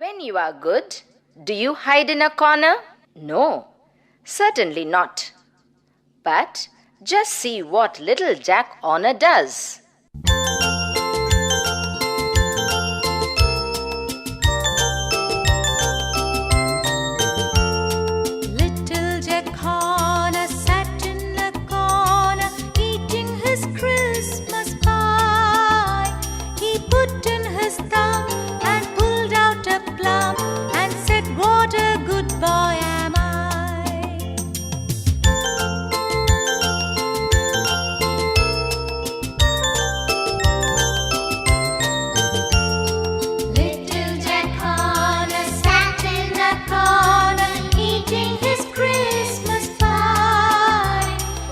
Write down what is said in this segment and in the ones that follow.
When you are good, do you hide in a corner? No, certainly not. But just see what little Jack Horner does. Little Jack Horner sat in a corner eating his Christmas pie. He put in his thumb and pulled out a plum and said, "What a good boy am I." Little Jack Horner sat in a corner eating his Christmas pie.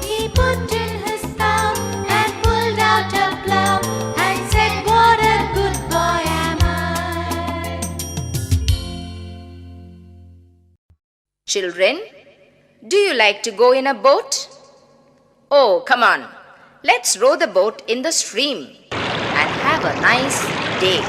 He put in his thumb and pulled out a plum and said, "What a good boy am I." Children, do you like to go in a boat? Oh, come on. Let's row the boat in the stream and have a nice day.